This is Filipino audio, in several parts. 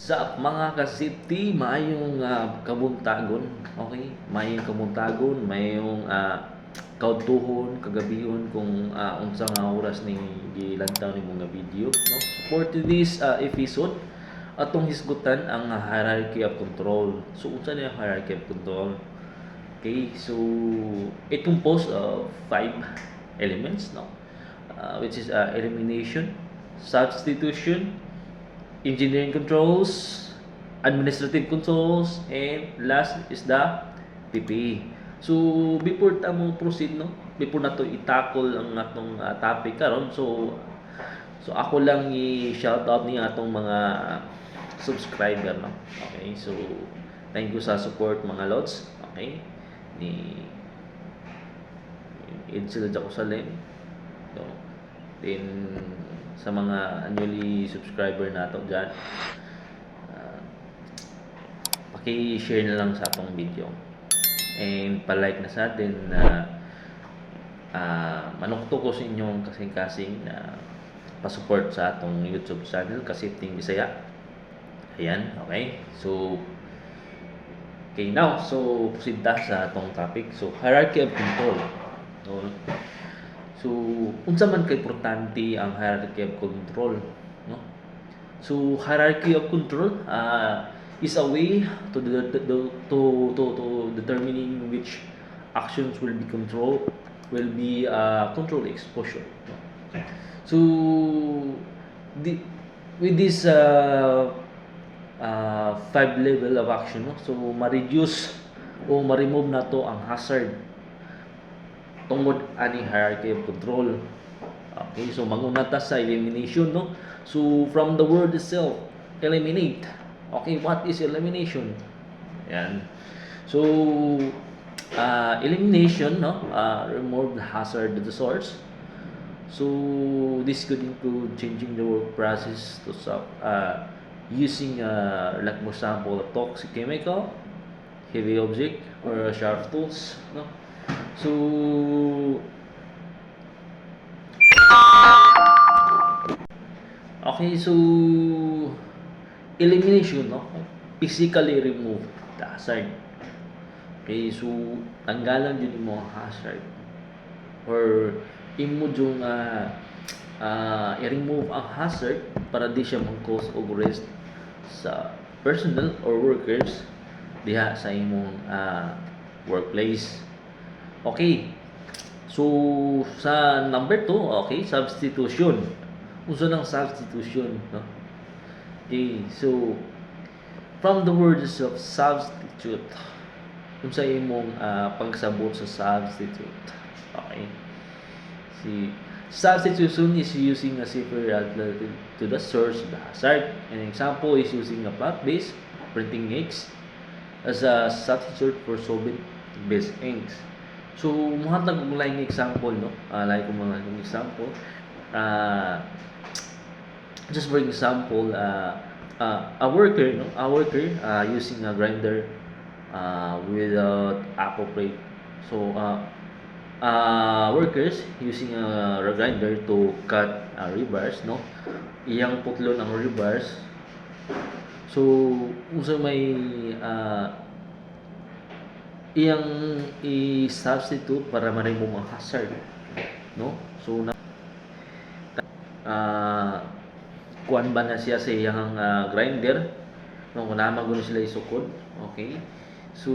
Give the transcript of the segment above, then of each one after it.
Sa mga ka-city, maayong kabuntagon, okay? Maayong kabuntagon, maayong kaudtuhon, kagabihon kung unsa nga oras ni gilantaw ni mga video, no? So for today's episode, atong hisgutan ang hierarchy of control. So unsa na yung hierarchy of control? Okay, so it composed of five elements, no? Which is elimination, substitution, engineering controls, administrative controls, and last is the PPE. So before ta mo proceed, no, before nato i-tackle ang atong topic karon, so ako lang i-shout out ni atong mga subscriber, no. Okay, so thank you sa support mga lods. Okay, ni Edsel Jacosalem, no. Then sa mga annually subscriber nato dyan, paki-share na lang sa atong video and pa-like na sa atin na manukto ko sa inyong kasing-kasing na pa-support sa atong YouTube channel Kasipting Bisaya. Ayan, okay? So okay, now, so proceed ta sa atong topic. So hierarchy of control, no? So unsa man kay importante ang hierarchy of control, no? So hierarchy of control is a way to determining which actions will be control exposure, no? So with this five level of action, no? So ma-reduce o ma-remove nato ang hazard tungod ani hierarchy of control. Okay, so manguna ta sa elimination, no? So from the word itself, eliminate. Okay, what is elimination? Yan. So elimination, no? Remove the hazard of the source. So this could include changing the work process to using like for example a toxic chemical, heavy object, or sharp tools, no? So okay, so elimination, no? Physically remove the hazard. Okay, so tanggalan yun mo ang hazard or imo yung i-remove ang hazard para di siya mag-cause og risk sa personal or workers diha sa imong workplace. Okay. So sa number 2, okay, substitution. Unsa ng substitution, no? Okay, so from the words of substitute, unsa imong pagsabot sa substitute? Okay. See, substitution is using a safer alternative to the source of the hazard. An example is using a plant-based printing inks as a substitute for solvent-based inks. So, muhatag og laing example, no? Like kung mga example, just for example, a worker, no? A worker using a grinder without appropriate. So, workers using a grinder to cut rebars, no? Iyang putlon ang rebars. So, unsa may iyang i-substitute para ma-remove ang hazard, no? So kuan ba na siya sa iyang grinder, no? Kunama gud sila isukod. Okay, so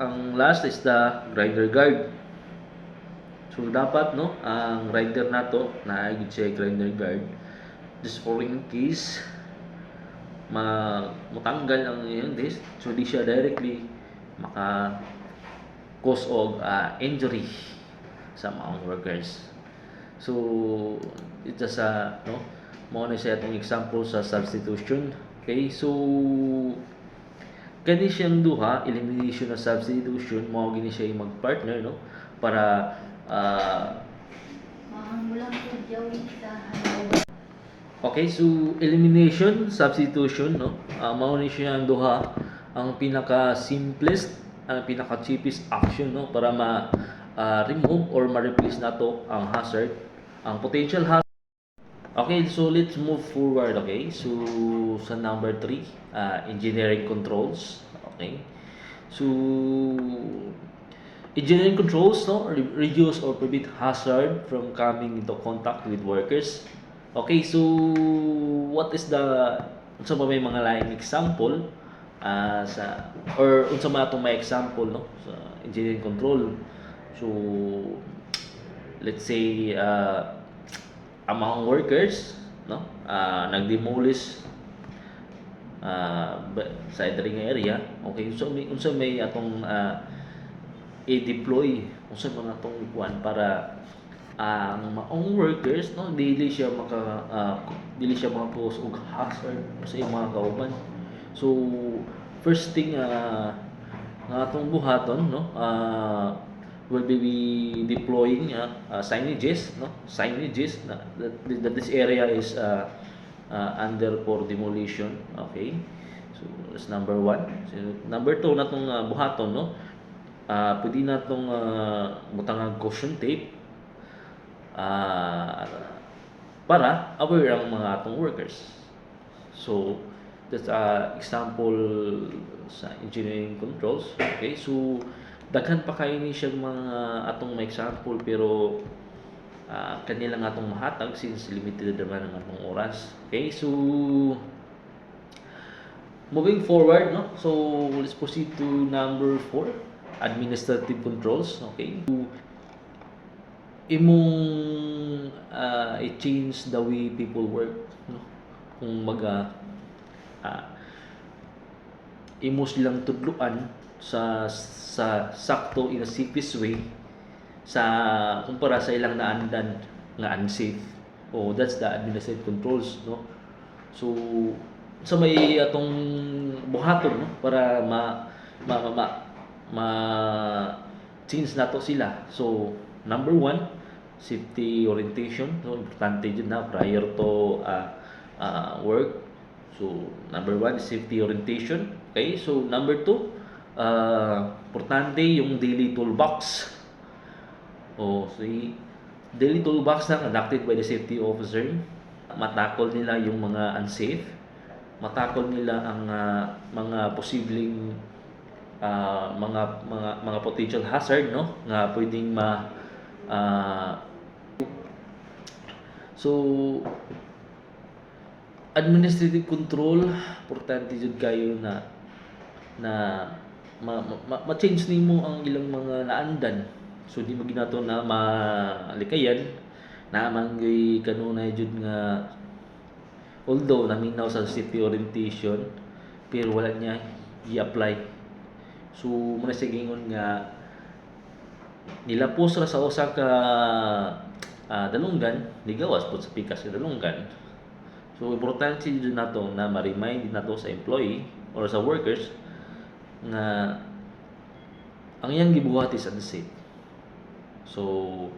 ang last is the grinder guard. So dapat, no, ang grinder nato na ay gid siya grinder guard just for in case matanggal ang iyang disc, so di siya directly maka cause og injury sa mga workers. So ito sa, no, mao na siya atong example sa substitution. Okay, so kani siyang duha, elimination na substitution, mao gini siya mag-partner, no, para okay, so elimination, substitution, no, mao ni siya ang duha ang pinaka simplest, ang pinaka cheapest action, no, para remove or ma-replace nato ang hazard, ang potential hazard. Okay, so let's move forward, okay? So sa number 3, engineering controls, okay? So engineering controls, no, reduce or prevent hazard from coming into contact with workers. Okay, so what is the unsa ba may mga laing example sa or unsa man atong may example, no, sa engineering control. So let's say among workers, no, nag-demolish sa diri nga area. Okay, so unsa may atong i-deploy unsa man atong ikuan para ang maong workers, no, dili siya maka-cause og hazard sa iyang mga kauban. So first thing nga atong buhaton, no, will be deploying signages, no, signages that this area is under for demolition. Okay, so that's number 1. So number 2 natong buhaton, no, pwede natong butang caution tape para aware ang mga atong workers. So that's example sa engineering controls. Okay, so daghan pa kayo ni siya mga atong may example, pero kanila nga atong mahatag since limited naman ang atong oras. Okay, so moving forward, no, so let's proceed to number 4, administrative controls. Okay, so imong i-change the way people work, no, kung imo silang tudluan sa sakto in a safest way sa kumpara sa ilang naandan nga unsafe. That's the administrative controls, no. So sa may atong buhaton, no, para ma change nato sila. So number 1, safety orientation, no, importante dyan na prior to work. So number 1 is safety orientation. Okay, so number 2, importante yung daily toolbox. So daily toolbox na conducted by the safety officer. Matakol nila yung mga unsafe, matakol nila ang mga posibleng mga potential hazard, no, nga pwedeng so administrative control, importante jud kayo na ma-change nimo ang ilang mga naandan. So di mo ginato na malikayan na mangyay kanunay jud nga although naminaw sa safety orientation pero wala niya i-apply. So muna sa gingon nga nilapos ra sa usa ka dalunggan, ligawas po sa pikas sa dalunggan. So importante din nato na ma-remind nato sa employee or sa workers nga ang iyang gibuhat is unsafe. So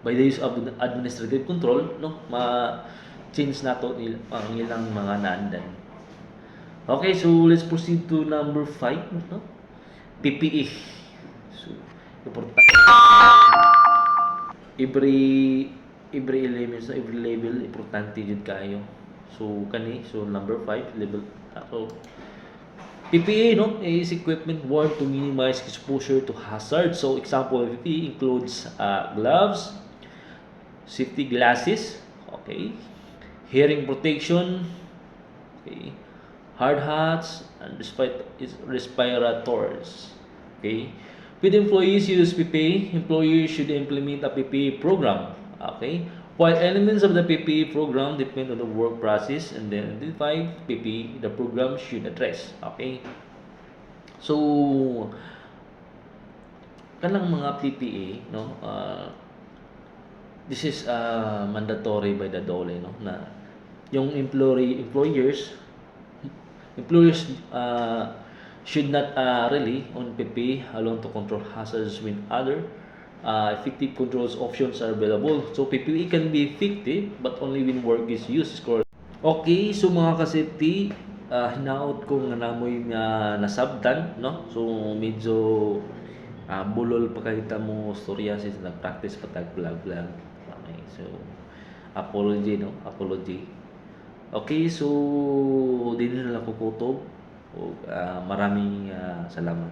by the use of administrative control, no, ma-change nato ang ilang mga naandan. Okay, so let's proceed to number 5, no, PPE. So importante every element sa every level importante jud kayo. So number 5 level. So PPE, no, is equipment worn to minimize exposure to hazard. So example of PPE includes gloves, safety glasses, okay, hearing protection, okay, hard hats, and respirators. Okay, with employees use PPE, employers should implement a PPE program. Okay, while elements of the PPE program depend on the work process and then identify PPE the program should address. Okay, so kanang mga PPE, no, this is mandatory by the DOLE, no, na yung employers should not rely on PPE alone to control hazards when other effective controls options are available. So PPE can be effective but only when work is used. Okay, so mga ka-safety, hinaot ko nga namoy nga nasabtan, no. So medyo bulol pa kahita mo storya since nag-practice pa tag vlog. Okay, so apology, no? Apology. Okay, so din na lang ko kutob. O, maraming salamat.